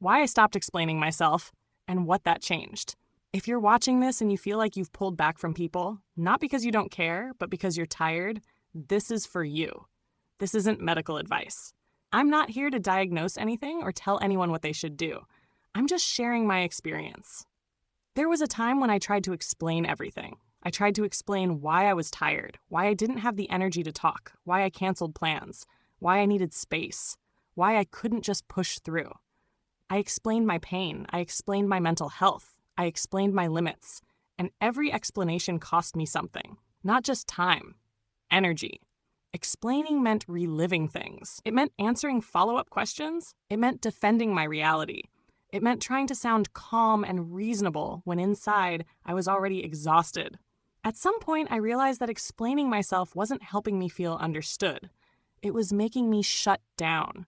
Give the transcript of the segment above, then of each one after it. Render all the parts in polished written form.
why I stopped explaining myself, and what that changed. If you're watching this and you feel like you've pulled back from people, not because you don't care, but because you're tired, this is for you. This isn't medical advice. I'm not here to diagnose anything or tell anyone what they should do. I'm just sharing my experience. There was a time when I tried to explain everything. I tried to explain why I was tired, why I didn't have the energy to talk, why I canceled plans, why I needed space, why I couldn't just push through. I explained my pain, I explained my mental health, I explained my limits, and every explanation cost me something. Not just time, energy. Explaining meant reliving things. It meant answering follow-up questions. It meant defending my reality. It meant trying to sound calm and reasonable when inside I was already exhausted. At some point, I realized that explaining myself wasn't helping me feel understood. It was making me shut down.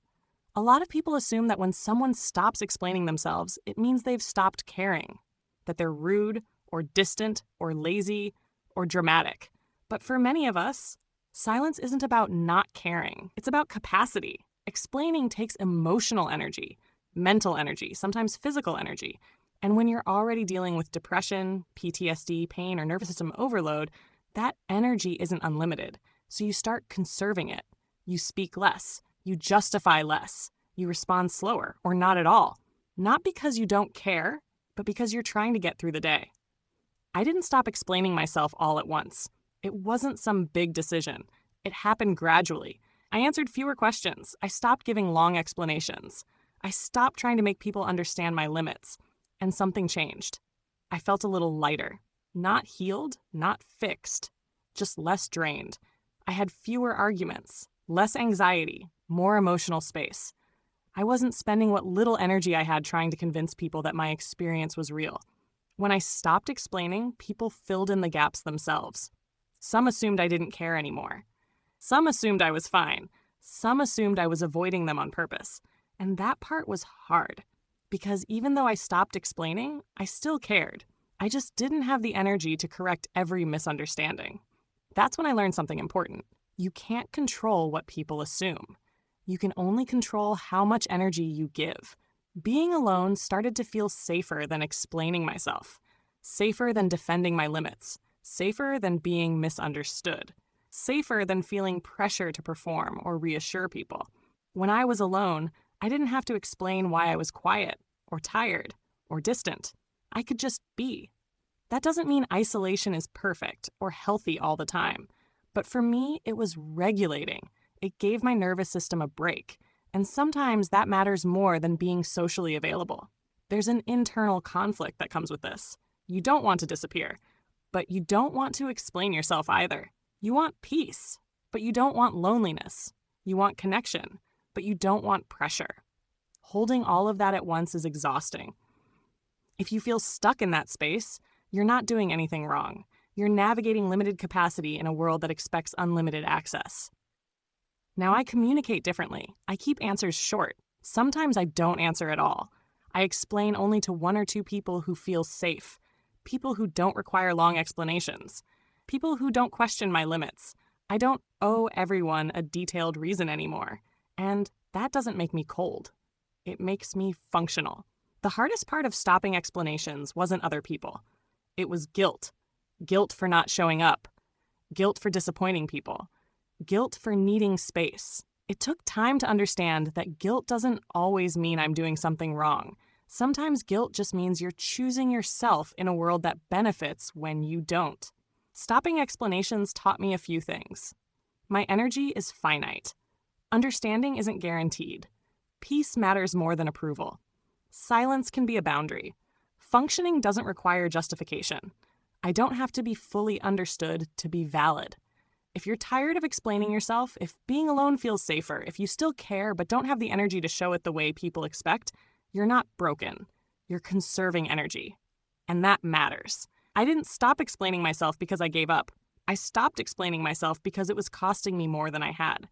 A lot of people assume that when someone stops explaining themselves, it means they've stopped caring, that they're rude or distant or lazy or dramatic. But for many of us, silence isn't about not caring. It's about capacity. Explaining takes emotional energy, mental energy, sometimes physical energy. And when you're already dealing with depression, PTSD, pain, or nervous system overload, that energy isn't unlimited. So you start conserving it. You speak less. You justify less. You respond slower or not at all. Not because you don't care, but because you're trying to get through the day. I didn't stop explaining myself all at once. It wasn't some big decision. It happened gradually. I answered fewer questions. I stopped giving long explanations. I stopped trying to make people understand my limits. And something changed. I felt a little lighter. Not healed, not fixed, just less drained. I had fewer arguments, less anxiety, more emotional space. I wasn't spending what little energy I had trying to convince people that my experience was real. When I stopped explaining, people filled in the gaps themselves. Some assumed I didn't care anymore. Some assumed I was fine. Some assumed I was avoiding them on purpose. And that part was hard, because even though I stopped explaining, I still cared. I just didn't have the energy to correct every misunderstanding. That's when I learned something important. You can't control what people assume. You can only control how much energy you give. Being alone started to feel safer than explaining myself, safer than defending my limits, safer than being misunderstood, safer than feeling pressure to perform or reassure people. When I was alone, I didn't have to explain why I was quiet or tired or distant. I could just be. That doesn't mean isolation is perfect or healthy all the time. But for me, it was regulating. It gave my nervous system a break. And sometimes that matters more than being socially available. There's an internal conflict that comes with this. You don't want to disappear, but you don't want to explain yourself either. You want peace, but you don't want loneliness. You want connection, but you don't want pressure. Holding all of that at once is exhausting. If you feel stuck in that space, you're not doing anything wrong. You're navigating limited capacity in a world that expects unlimited access. Now I communicate differently. I keep answers short. Sometimes I don't answer at all. I explain only to one or two people who feel safe, people who don't require long explanations, people who don't question my limits. I don't owe everyone a detailed reason anymore. And that doesn't make me cold. It makes me functional. The hardest part of stopping explanations wasn't other people. It was guilt. Guilt for not showing up. Guilt for disappointing people. Guilt for needing space. It took time to understand that guilt doesn't always mean I'm doing something wrong. Sometimes guilt just means you're choosing yourself in a world that benefits when you don't. Stopping explanations taught me a few things. My energy is finite. Understanding isn't guaranteed. Peace matters more than approval. Silence can be a boundary. Functioning doesn't require justification. I don't have to be fully understood to be valid. If you're tired of explaining yourself, if being alone feels safer, if you still care but don't have the energy to show it the way people expect, you're not broken. You're conserving energy. And that matters. I didn't stop explaining myself because I gave up. I stopped explaining myself because it was costing me more than I had.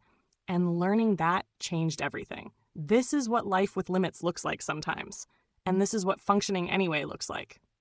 And learning that changed everything. This is what life with limits looks like sometimes. And this is what functioning anyway looks like.